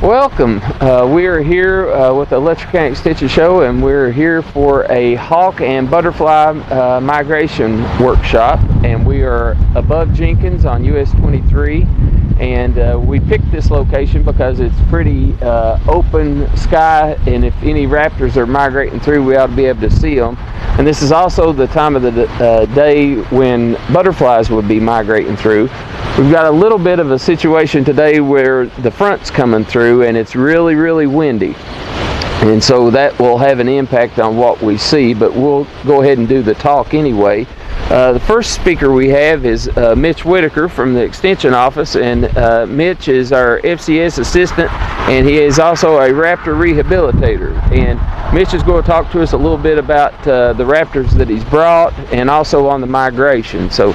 Welcome. We are here with the Letcher County Extension Show, and we're here for a hawk and butterfly migration workshop. And we are above Jenkins on US 23, and we picked this location because it's pretty open sky, and if any raptors are migrating through, we ought to be able to see them. And this is also the time of the day when butterflies would be migrating through. We've got a little bit of a situation today where the front's coming through and it's really, really windy. And so that will have an impact on what we see, but we'll go ahead and do the talk anyway. The first speaker we have is Mitch Whitaker from the Extension Office, and Mitch is our FCS assistant, and he is also a raptor rehabilitator. And Mitch is going to talk to us a little bit about the raptors that he's brought and also on the migration. So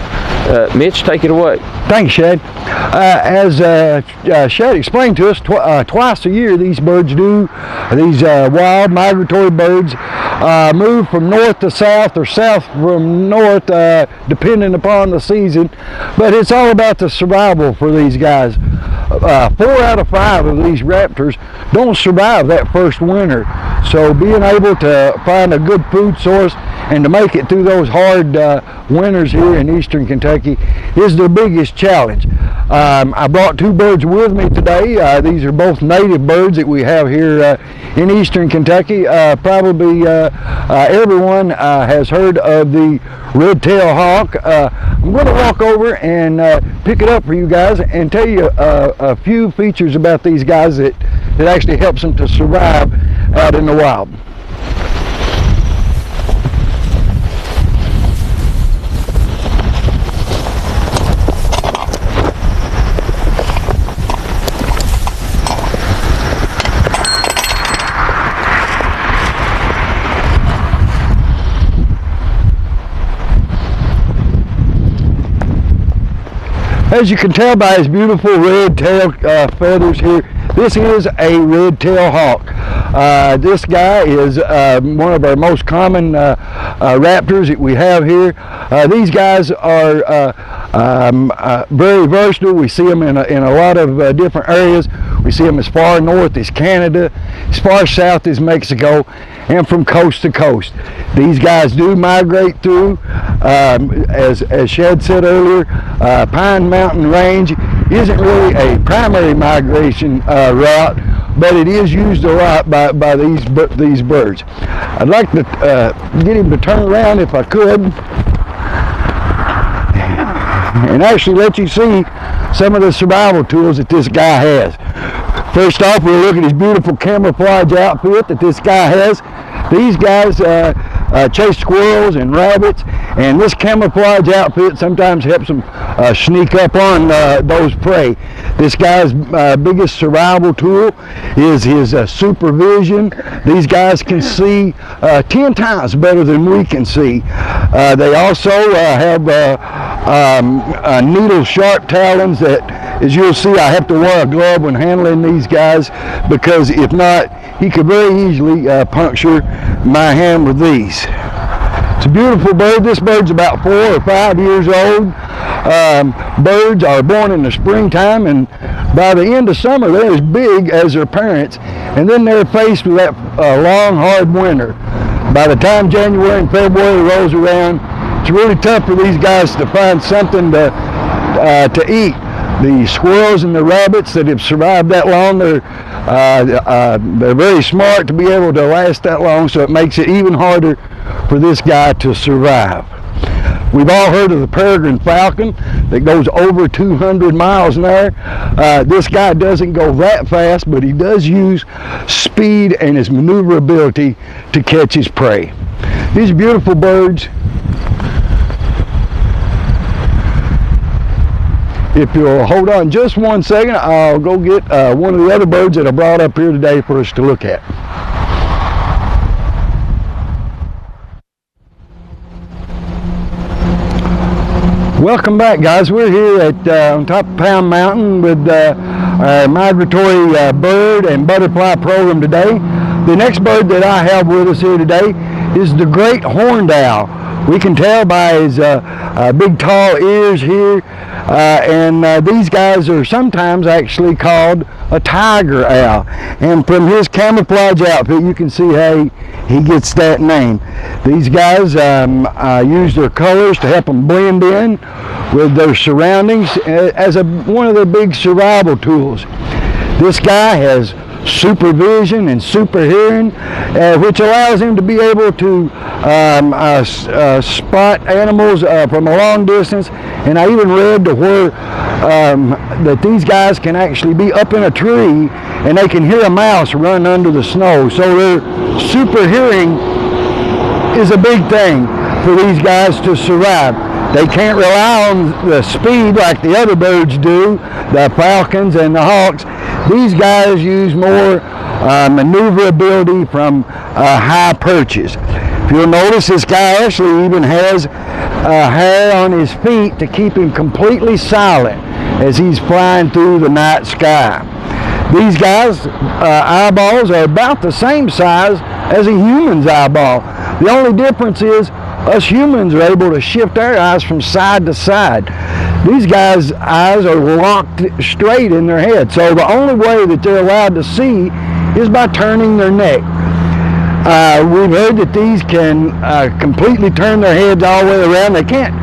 Mitch, take it away. Thanks, Shad. As Shad explained to us, twice a year these birds do, these wild migratory birds move from north to south or south from north, depending upon the season. But it's all about the survival for these guys. 4 out of 5 of these raptors don't survive that first winter. So being able to find a good food source and to make it through those hard winters here in eastern Kentucky is their biggest challenge. I brought 2 birds with me today. These are both native birds that we have here in eastern Kentucky. Probably everyone has heard of the red-tailed hawk. I'm going to walk over and pick it up for you guys and tell you a few features about these guys that actually helps them to survive out in the wild. As you can tell by his beautiful red tail feathers here, this is a red-tailed hawk. This guy is one of our most common raptors that we have here. These guys are very versatile. We see them in a lot of different areas. We see them as far north as Canada, as far south as Mexico, and from coast to coast. These guys do migrate through, as Shad said earlier, Pine Mountain Range isn't really a primary migration route, but it is used a lot by these birds. I'd like to get him to turn around if I could, and actually let you see some of the survival tools that this guy has. First off, we'll look at his beautiful camouflage outfit that this guy has. These guys chase squirrels and rabbits, and this camouflage outfit sometimes helps them sneak up on those prey. This guy's biggest survival tool is his supervision. These guys can see 10 times better than we can see. They also have needle sharp talons that, as you'll see, I have to wear a glove when handling these guys, because if not, he could very easily puncture my hand with these. It's a beautiful bird. This bird's about 4 or 5 years old. Birds are born in the springtime, and by the end of summer they're as big as their parents, and then they're faced with that long, hard winter. By the time January and February rolls around, it's really tough for these guys to find something to eat. The squirrels and the rabbits that have survived that long, they're very smart to be able to last that long, so it makes it even harder for this guy to survive. We've all heard of the peregrine falcon that goes over 200 miles an hour. This guy doesn't go that fast, but he does use speed and his maneuverability to catch his prey. These are beautiful birds. If you'll hold on just 1 second, I'll go get one of the other birds that I brought up here today for us to look at. Welcome back, guys. We're here on top of Pound Mountain with our migratory bird and butterfly program today. The next bird that I have with us here today is the great horned owl. We can tell by his big tall ears here, and these guys are sometimes actually called a tiger owl. And from his camouflage outfit, you can see how he gets that name. These guys use their colors to help them blend in with their surroundings as one of their big survival tools. This guy has supervision and super hearing, which allows him to be able to spot animals from a long distance. And I even read to where that these guys can actually be up in a tree and they can hear a mouse run under the snow. So their super hearing is a big thing for these guys to survive. They can't rely on the speed like the other birds do, the falcons and the hawks. These guys use more maneuverability from high perches. If you'll notice, this guy actually even has hair on his feet to keep him completely silent as he's flying through the night sky. These guys' eyeballs are about the same size as a human's eyeball. The only difference is us humans are able to shift our eyes from side to side. These guys' eyes are locked straight in their head, so the only way that they're allowed to see is by turning their neck. We've heard that these can completely turn their heads all the way around. They can't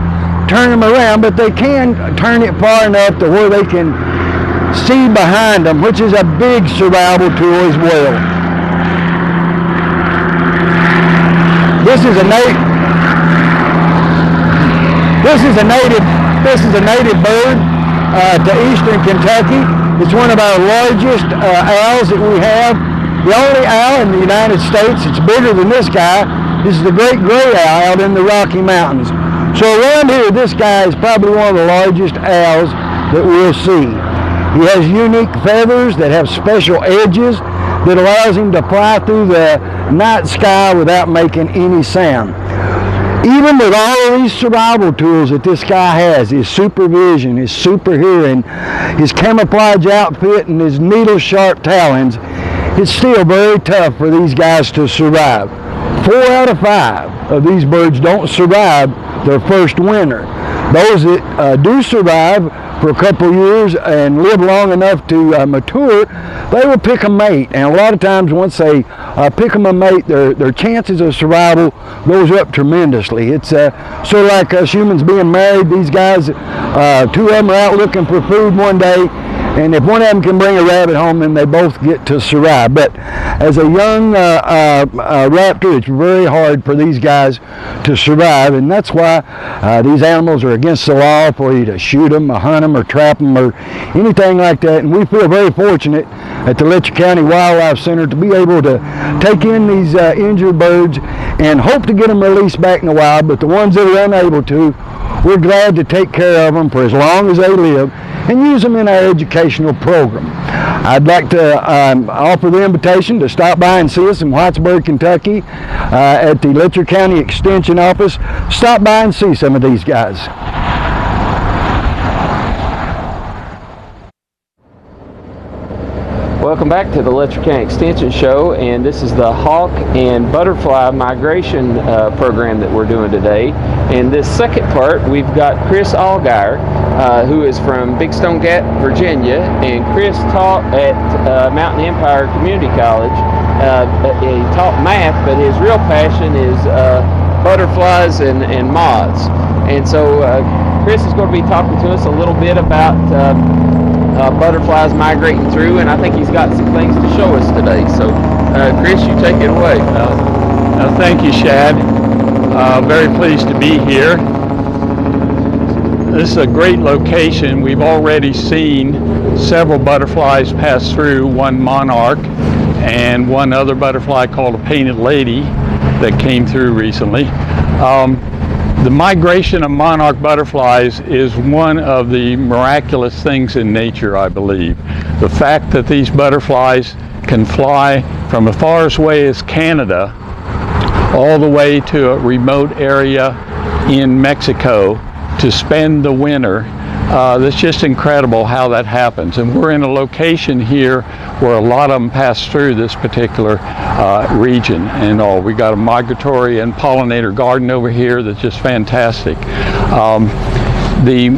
turn them around, but they can turn it far enough to where they can see behind them, which is a big survival tool as well. This is a native bird to eastern Kentucky. It's one of our largest owls that we have. The only owl in the United States that's bigger than this guy is the great gray owl out in the Rocky Mountains. So around here, this guy is probably one of the largest owls that we'll see. He has unique feathers that have special edges that allows him to fly through the night sky without making any sound. Even with all of these survival tools that this guy has, his supervision, his super hearing, his camouflage outfit, and his needle-sharp talons, it's still very tough for these guys to survive. 4 out of 5 of these birds don't survive their first winter. Those that do survive for a couple years and live long enough to mature, they will pick a mate. And a lot of times once they pick them a mate, their chances of survival goes up tremendously. It's sort of like us humans being married. These guys, 2 of them are out looking for food one day, and if one of them can bring a rabbit home, then they both get to survive. But as a young raptor, it's very hard for these guys to survive, and that's why these animals are against the law for you to shoot them or hunt them or trap them or anything like that. And we feel very fortunate at the Letcher County Wildlife Center to be able to take in these injured birds and hope to get them released back in the wild. But the ones that are unable to, we're glad to take care of them for as long as they live and use them in our educational program. I'd like to offer the invitation to stop by and see us in Whitesburg, Kentucky at the Letcher County Extension Office. Stop by and see some of these guys. Welcome back to the Letcher County Extension Show, and this is the hawk and butterfly migration program that we're doing today. In this second part, we've got Chris Allgaier, who is from Big Stone Gap, Virginia, and Chris taught at Mountain Empire Community College. He taught math, but his real passion is butterflies and moths. And so Chris is going to be talking to us a little bit about butterflies migrating through, and I think he's got some things to show us today. So Chris, you take it away. Thank you, Shad. Very pleased to be here. This is a great location. We've already seen several butterflies pass through, one monarch and one other butterfly called a painted lady that came through recently. The migration of monarch butterflies is one of the miraculous things in nature, I believe. The fact that these butterflies can fly from as far away as Canada all the way to a remote area in Mexico to spend the winter That's just incredible how that happens. And we're in a location here where a lot of them pass through this particular region and all. We got a migratory and pollinator garden over here that's just fantastic. The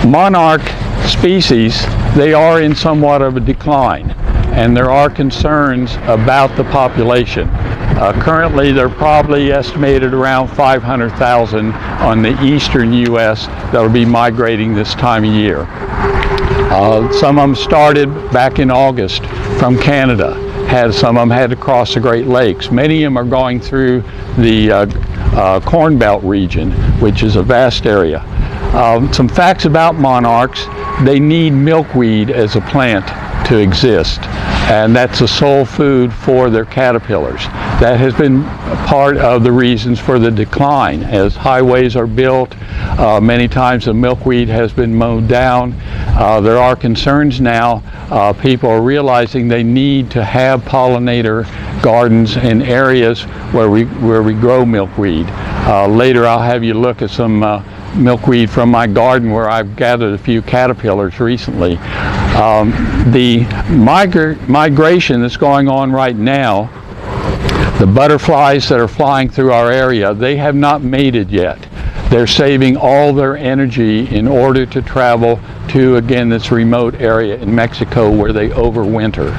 monarch species, they are in somewhat of a decline, and there are concerns about the population. Currently, they're probably estimated around 500,000 on the eastern U.S. that will be migrating this time of year. Some of them started back in August from Canada. Some of them had to cross the Great Lakes. Many of them are going through the Corn Belt region, which is a vast area. Some facts about monarchs: they need milkweed as a plant to exist, and that's the sole food for their caterpillars. That has been part of the reasons for the decline. As highways are built, many times the milkweed has been mowed down. There are concerns now. People are realizing they need to have pollinator gardens in areas where we grow milkweed. Later I'll have you look at some milkweed from my garden where I've gathered a few caterpillars recently. The migration that's going on right now, the butterflies that are flying through our area, they have not mated yet. They're saving all their energy in order to travel to, again, this remote area in Mexico where they overwinter.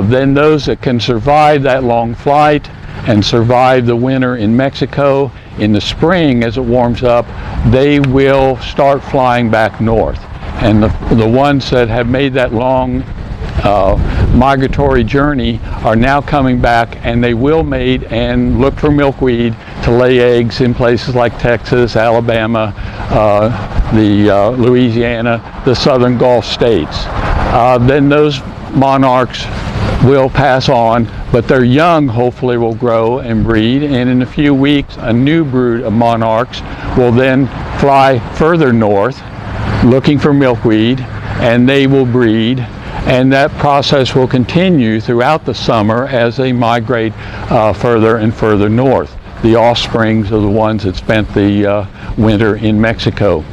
Then those that can survive that long flight and survive the winter in Mexico, in the spring as it warms up, they will start flying back north. And the ones that have made that long migratory journey are now coming back, and they will mate and look for milkweed to lay eggs in places like Texas, Alabama, Louisiana, the southern Gulf states. Then those monarchs will pass on, but their young hopefully will grow and breed, and in a few weeks a new brood of monarchs will then fly further north looking for milkweed, and they will breed, and that process will continue throughout the summer as they migrate further and further north. The offsprings are the ones that spent the winter in Mexico.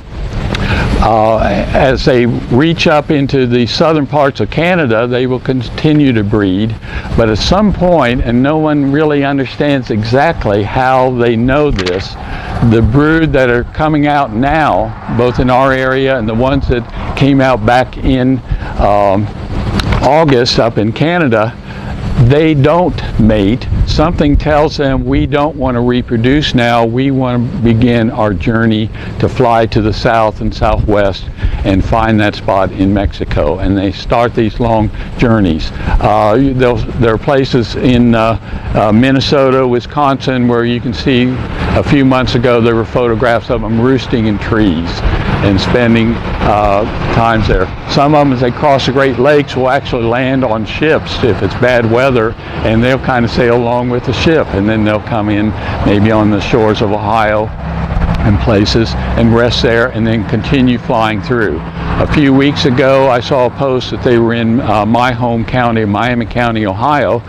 As they reach up into the southern parts of Canada, they will continue to breed, but at some point, and no one really understands exactly how they know this, the brood that are coming out now, both in our area and the ones that came out back in August up in Canada, they don't mate. Something tells them we don't want to reproduce now. We want to begin our journey to fly to the south and southwest and find that spot in Mexico. And they start these long journeys. There are places in Minnesota, Wisconsin, where you can see a few months ago there were photographs of them roosting in trees and spending times there. Some of them, as they cross the Great Lakes, will actually land on ships if it's bad weather, and they'll kind of sail along with the ship, and then they'll come in maybe on the shores of Ohio and places and rest there and then continue flying through. A few weeks ago I saw a post that they were in my home county, Miami County, Ohio,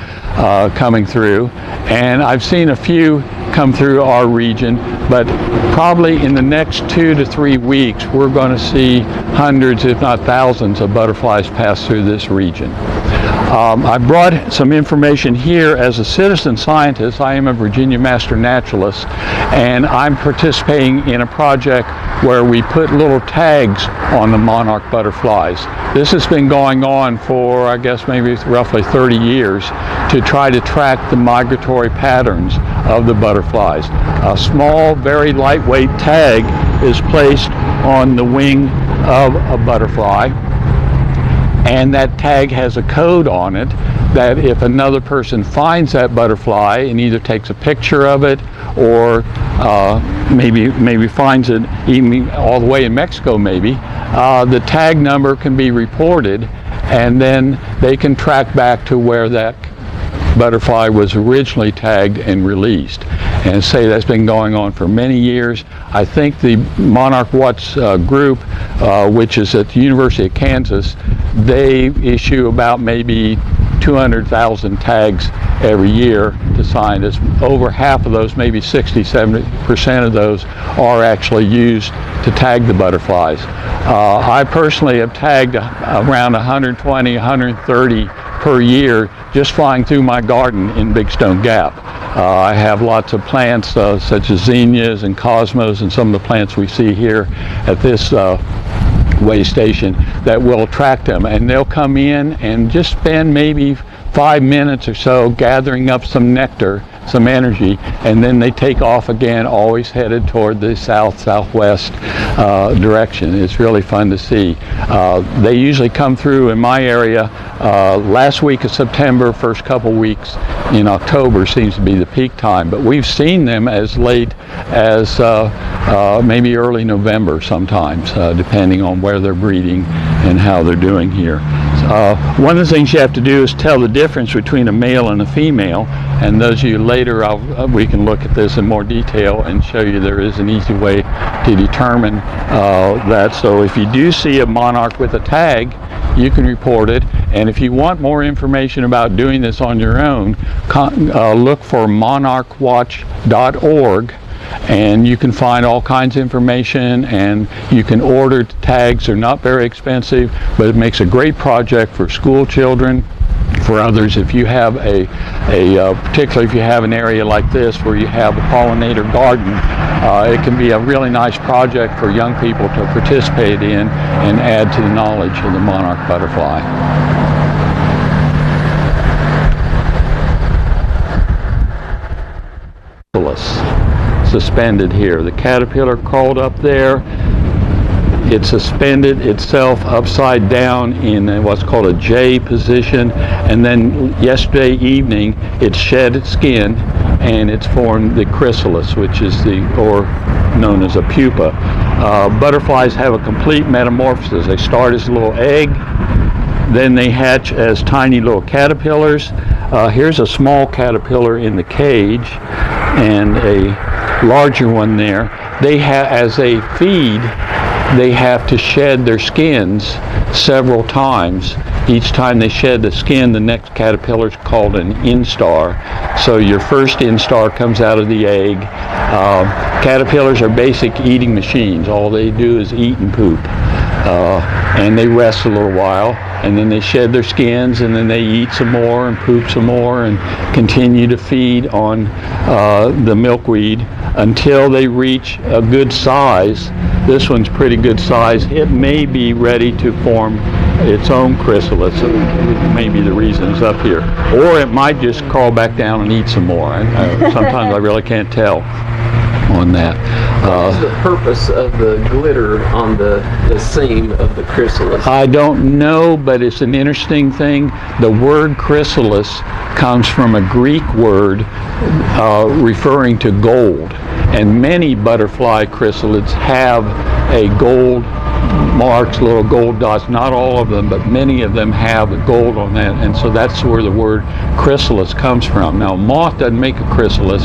coming through, and I've seen a few come through our region, but probably in the next 2 to 3 weeks we're going to see hundreds if not thousands of butterflies pass through this region. I brought some information here as a citizen scientist. I am a Virginia Master Naturalist, and I'm participating in a project where we put little tags on the monarch butterflies. This has been going on for, I guess, maybe roughly 30 years to try to track the migratory patterns of the butterflies. A small, very lightweight tag is placed on the wing of a butterfly, and that tag has a code on it that if another person finds that butterfly and either takes a picture of it or maybe finds it even all the way in Mexico maybe, the tag number can be reported, and then they can track back to where that butterfly was originally tagged and released. And say that's been going on for many years. I think the Monarch Watch group, which is at the University of Kansas, they issue about maybe 200,000 tags every year to scientists. Over half of those, maybe 60-70% of those, are actually used to tag the butterflies. I personally have tagged around 120, 130 per year just flying through my garden in Big Stone Gap. I have lots of plants such as zinnias and cosmos and some of the plants we see here at this way station that will attract them, and they'll come in and just spend maybe 5 minutes or so gathering up some nectar, some energy, and then they take off again, always headed toward the southwest direction. It's really fun to see. They usually come through in my area last week of September, first couple weeks in October seems to be the peak time, but we've seen them as late as maybe early November sometimes, depending on where they're breeding and how they're doing here. One of the things you have to do is tell the difference between a male and a female, and those of you later we can look at this in more detail and show you there is an easy way to determine that. So if you do see a monarch with a tag, you can report it, and if you want more information about doing this on your own, look for monarchwatch.org, and you can find all kinds of information, and you can order tags. They're not very expensive, but it makes a great project for school children, for others. If you have particularly if you have an area like this where you have a pollinator garden, it can be a really nice project for young people to participate in and add to the knowledge of the monarch butterfly. Suspended here. The caterpillar crawled up there. It suspended itself upside down in what's called a J position, and then yesterday evening it shed its skin and it's formed the chrysalis, which is or known as a pupa. Butterflies have a complete metamorphosis. They start as a little egg, then they hatch as tiny little caterpillars. Here's a small caterpillar in the cage and a larger one there. As they feed, they have to shed their skins several times. Each time they shed the skin, the next caterpillar is called an instar. So your first instar comes out of the egg. Caterpillars are basic eating machines. All they do is eat and poop. And they rest a little while, and then they shed their skins, and then they eat some more and poop some more and continue to feed on the milkweed until they reach a good size. This one's pretty good size. It may be ready to form its own chrysalis. So it may be the reason it's up here. Or it might just crawl back down and eat some more. Sometimes I really can't tell on that. What is the purpose of the glitter on the seam of the chrysalis? I don't know, but it's an interesting thing. The word chrysalis comes from a Greek word referring to gold, and many butterfly chrysalids have a gold marks, little gold dots. Not all of them, but many of them have the gold on that, and so that's where the word chrysalis comes from. Now, moth doesn't make a chrysalis.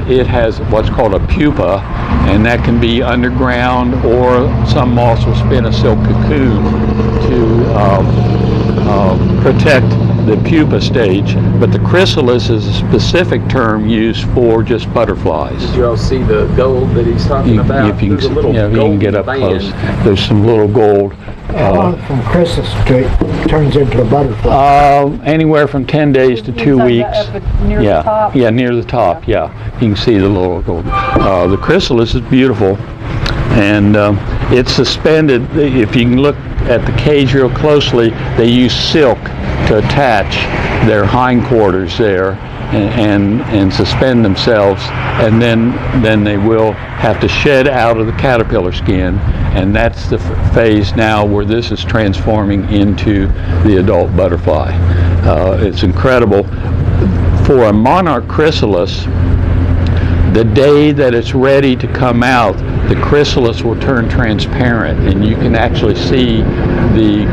It has what's called a pupa, and that can be underground, or some moths will spin a silk cocoon to protect the pupa stage, but the chrysalis is a specific term used for just butterflies. Did you all see the gold that he's talking about? If you can get up close, there's some little gold. How long from chrysalis to it turns into a butterfly? Anywhere from 10 days to 2 weeks. Near the top? Yeah, near the top, yeah. You can see the little gold. The chrysalis is beautiful, and it's suspended. If you can look at the cage real closely, they use silk to attach their hindquarters there and suspend themselves, and then they will have to shed out of the caterpillar skin, and that's the phase now where this is transforming into the adult butterfly. It's incredible. For a monarch chrysalis, the day that it's ready to come out, the chrysalis will turn transparent, and you can actually see the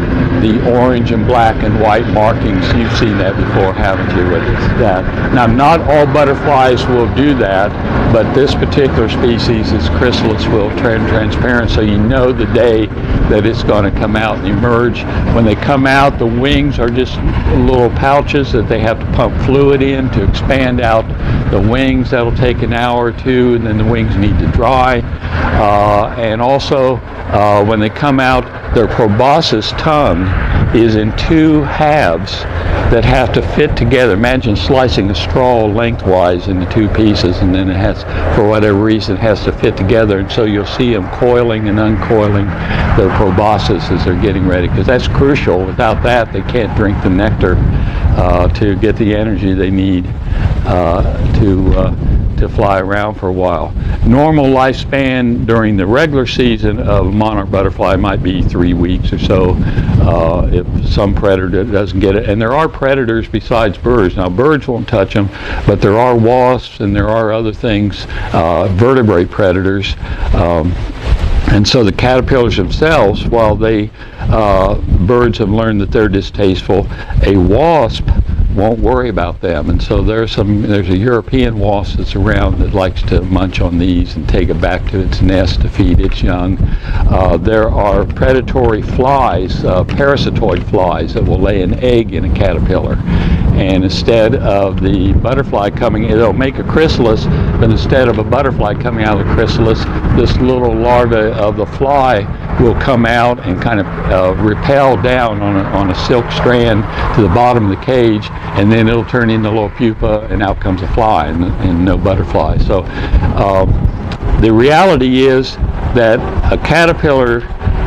the orange and black and white markings. You've seen that before, haven't you? With that. Now, not all butterflies will do that, but this particular species, its chrysalis will turn transparent, so you know the day that it's going to come out and emerge. When they come out, the wings are just little pouches that they have to pump fluid in to expand out the wings. That'll take an hour or two, and then the wings need to dry. And also, when they come out, their proboscis tongue is in two halves that have to fit together. Imagine slicing a straw lengthwise into two pieces, and then it has, for whatever reason, it has to fit together. And so you'll see them coiling and uncoiling their proboscis as they're getting ready, because that's crucial. Without that, they can't drink the nectar to get the energy they need to fly around for a while. Normal lifespan during the regular season of a monarch butterfly might be 3 weeks or so, if some predator doesn't get it. And there are predators besides birds. Now, birds won't touch them, but there are wasps and there are other things, vertebrate predators. And so the caterpillars themselves, while birds have learned that they're distasteful, a wasp won't worry about them. And so there's a European wasp that's around that likes to munch on these and take it back to its nest to feed its young. There are predatory flies, parasitoid flies, that will lay an egg in a caterpillar. And instead of the butterfly coming, it'll make a chrysalis, but instead of a butterfly coming out of the chrysalis, this little larva of the fly will come out and kind of rappel down on a silk strand to the bottom of the cage, and then it'll turn into a little pupa, and out comes a fly, and no butterfly. So the reality is that a caterpillar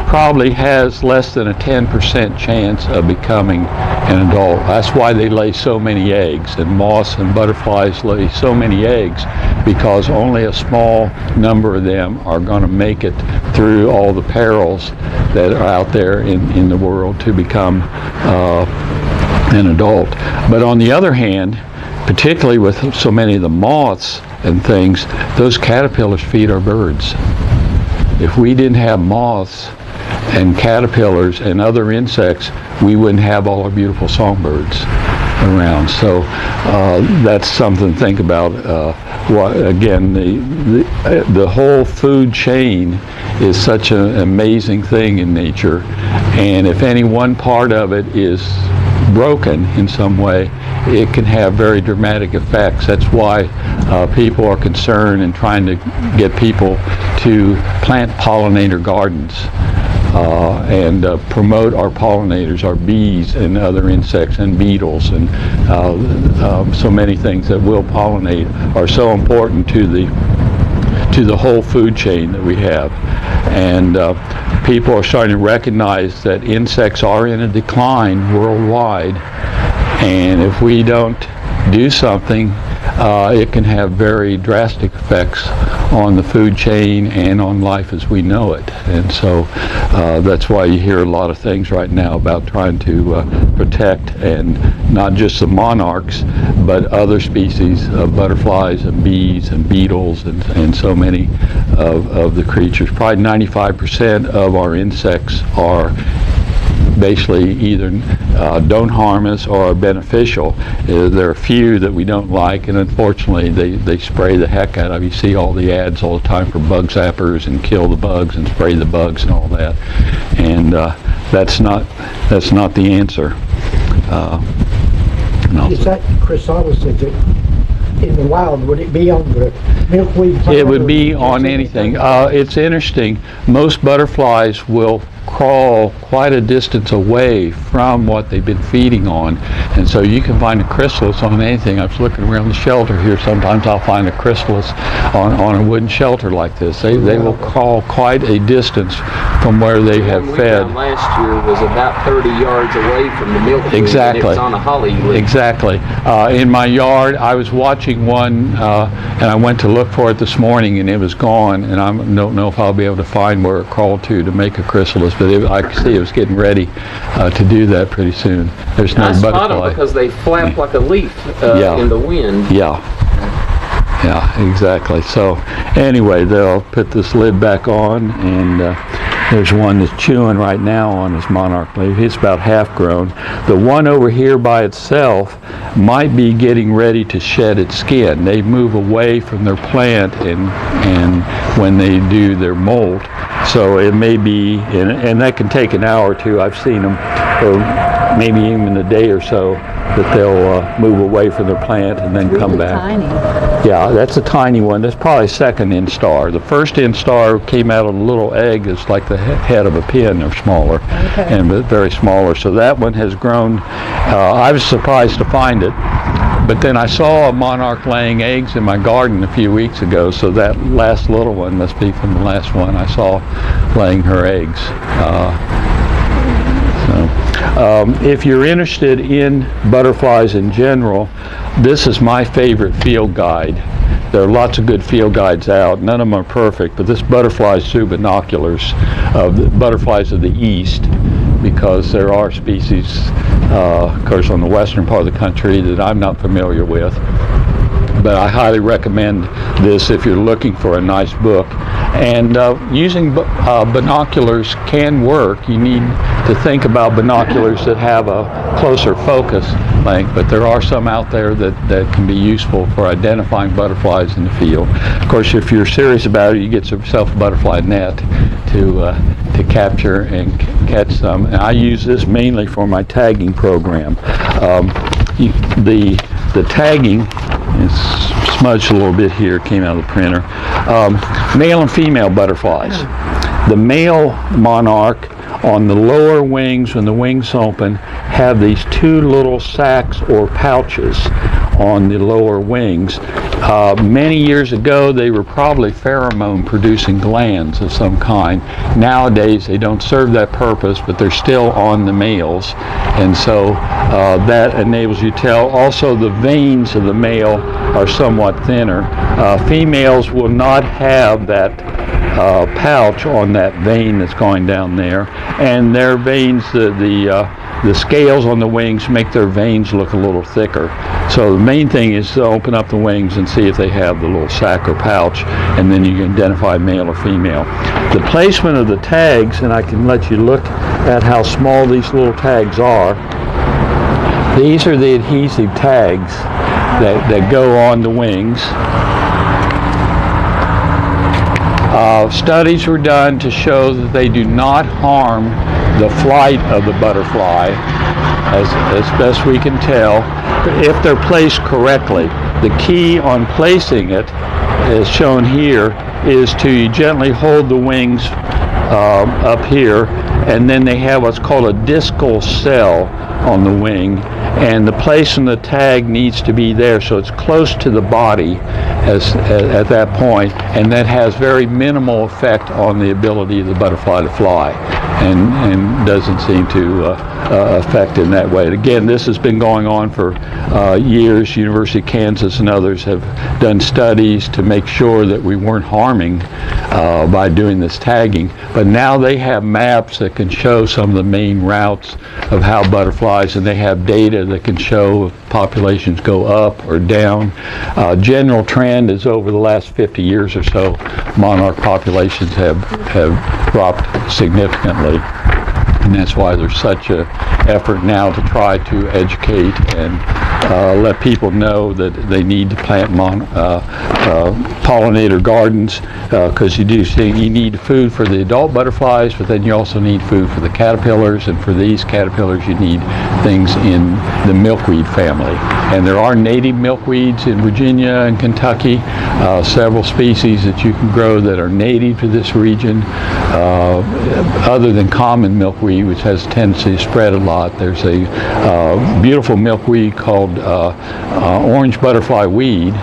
probably has less than a 10% chance of becoming an adult. That's why they lay so many eggs, and moths and butterflies lay so many eggs, because only a small number of them are going to make it through all the perils that are out there in the world to become an adult. But on the other hand, particularly with so many of the moths and things, those caterpillars feed our birds. If we didn't have moths and caterpillars and other insects, we wouldn't have all our beautiful songbirds around. So that's something to think about. Again, the whole food chain is such an amazing thing in nature, and if any one part of it is broken in some way, it can have very dramatic effects. That's why people are concerned and trying to get people to plant pollinator gardens and promote our pollinators, our bees and other insects and beetles, and so many things that will pollinate are so important to the whole food chain that we have. And people are starting to recognize that insects are in a decline worldwide, and if we don't do something, it can have very drastic effects on the food chain and on life as we know it. And so that's why you hear a lot of things right now about trying to protect, and not just the monarchs, but other species of butterflies and bees and beetles and so many of the creatures. Probably 95% of our insects are basically either don't harm us or are beneficial. There are a few that we don't like, and unfortunately they spray the heck out of. You see all the ads all the time for bug zappers and kill the bugs and spray the bugs and all that, and that's not the answer. Is that chrysalis, in the wild, would it be on the milkweed plant? It would be on anything. It's interesting. Most butterflies will crawl quite a distance away from what they've been feeding on, and so you can find a chrysalis on anything. I was looking around the shelter here. Sometimes I'll find a chrysalis on a wooden shelter like this. They will crawl quite a distance from where they have fed. The one we found last year was about 30 yards away from the milkweed. Exactly. And it was on a holly leaf. Exactly. In my yard, I was watching one, and I went to look for it this morning, and it was gone. And I don't know if I'll be able to find where it crawled to make a chrysalis, but I could see it was getting ready to do that pretty soon. There's no butterfly. I spot them because they flap like a leaf in the wind. Yeah, exactly. So anyway, they'll put this lid back on, and There's one that's chewing right now on his monarch leaf. It's about half grown. The one over here by itself might be getting ready to shed its skin. They move away from their plant and when they do their molt. So it may be, and that can take an hour or two. I've seen them, or maybe even a day or so, that they'll move away from their plant and then come back. Tiny. Yeah, that's a tiny one. That's probably second instar. The first instar came out of a little egg that's like the head of a pin or smaller, and very smaller. So that one has grown. I was surprised to find it. But then I saw a monarch laying eggs in my garden a few weeks ago, so that last little one must be from the last one I saw laying her eggs. If you're interested in butterflies in general, this is my favorite field guide. There are lots of good field guides out. None of them are perfect, but this Butterflies Through Binoculars of the butterflies of the East, because there are species, of course, on the western part of the country that I'm not familiar with. But I highly recommend this if you're looking for a nice book. And using binoculars can work. You need to think about binoculars that have a closer focus length, but there are some out there that can be useful for identifying butterflies in the field. Of course, if you're serious about it, you get yourself a butterfly net to capture and catch some. And I use this mainly for my tagging program. The tagging is smudged a little bit here, came out of the printer. Male and female butterflies. The male monarch, on the lower wings, when the wings open, have these two little sacs or pouches on the lower wings. Many years ago, they were probably pheromone producing glands of some kind. Nowadays, they don't serve that purpose, but they're still on the males, and so that enables you to tell. Also, the veins of the male are somewhat thinner. Females will not have that pouch on that vein that's going down there, and their veins, the scales on the wings make their veins look a little thicker. So the main thing is to open up the wings and see if they have the little sac or pouch, and then you can identify male or female. The placement of the tags, and I can let you look at how small these little tags are. These are the adhesive tags that go on the wings. Studies were done to show that they do not harm the flight of the butterfly, as best we can tell, if they're placed correctly. The key on placing it, as shown here, is to gently hold the wings up here, and then they have what's called a discal cell on the wing, and the place on the tag needs to be there so it's close to the body at that point, and that has very minimal effect on the ability of the butterfly to fly, and doesn't seem to affect in that way. And again, this has been going on for years. University of Kansas and others have done studies to make sure that we weren't harming by doing this tagging, but now they have maps that can show some of the main routes of how butterflies, and they have data that can show if populations go up or down. General trend is over the last 50 years or so, monarch populations have dropped significantly. And that's why there's such an effort now to try to educate and let people know that they need to plant pollinator gardens, because you do see you need food for the adult butterflies, but then you also need food for the caterpillars, and for these caterpillars you need things in the milkweed family. And there are native milkweeds in Virginia and Kentucky, several species that you can grow that are native to this region, other than common milkweed, which has a tendency to spread a lot. There's a beautiful milkweed called orange butterfly weed,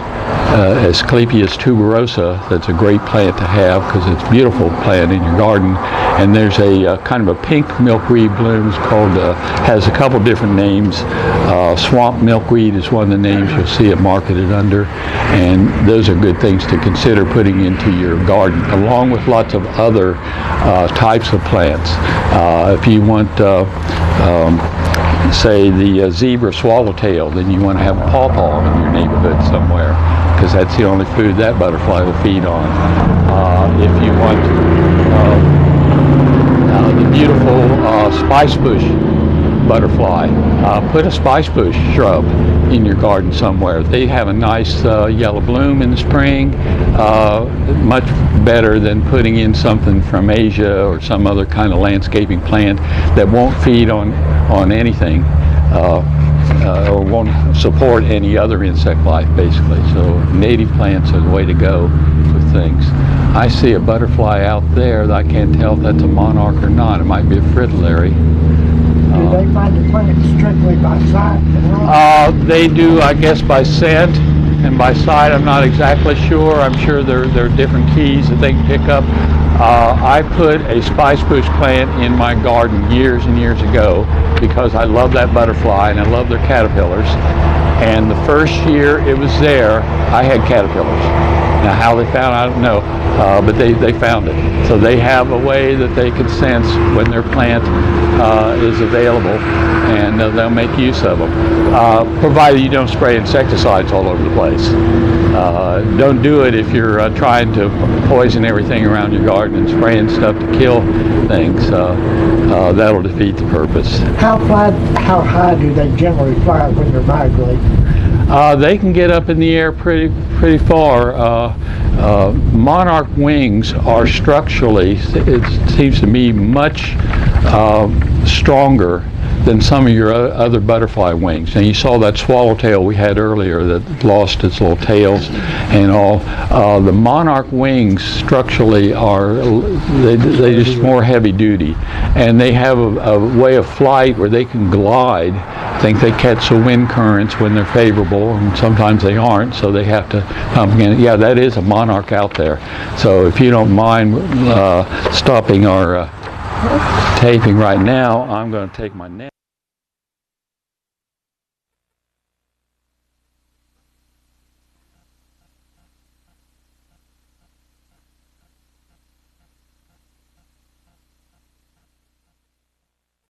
Asclepias tuberosa. That's a great plant to have because it's a beautiful plant in your garden. And there's a kind of a pink milkweed blooms called, has a couple different names. Swamp milkweed is one of the names you'll see it marketed under. And those are good things to consider putting into your garden, along with lots of other types of plants. If you want, say, the zebra swallowtail, then you want to have a pawpaw in your neighborhood somewhere, because that's the only food that butterfly will feed on. If you want the beautiful spice bush butterfly. Put a spice bush shrub in your garden somewhere. They have a nice yellow bloom in the spring, much better than putting in something from Asia or some other kind of landscaping plant that won't feed on anything or won't support any other insect life, basically. So native plants are the way to go for things. I see a butterfly out there that I can't tell if that's a monarch or not. It might be a fritillary. Do they find the plant strictly by sight? They do, I guess, by scent and by sight. I'm not exactly sure. I'm sure there are different keys that they can pick up. I put a spice bush plant in my garden years and years ago because I love that butterfly and I love their caterpillars. And the first year it was there, I had caterpillars. Now how they found, I don't know, but they found it. So they have a way that they can sense when their plant is available, and they'll make use of them, provided you don't spray insecticides all over the place. Don't do it if you're trying to poison everything around your garden and spraying stuff to kill things. That'll defeat the purpose. How high do they generally fly when they're migrating? They can get up in the air pretty far. Monarch wings are structurally, it seems to me, much stronger than some of your other butterfly wings. And you saw that swallowtail we had earlier that lost its little tails and all. The monarch wings structurally are, they just more heavy duty. And they have a way of flight where they can glide. I think they catch the wind currents when they're favorable, and sometimes they aren't, so they have to pump again. Yeah, that is a monarch out there. So if you don't mind stopping our taping right now, I'm going to take my net.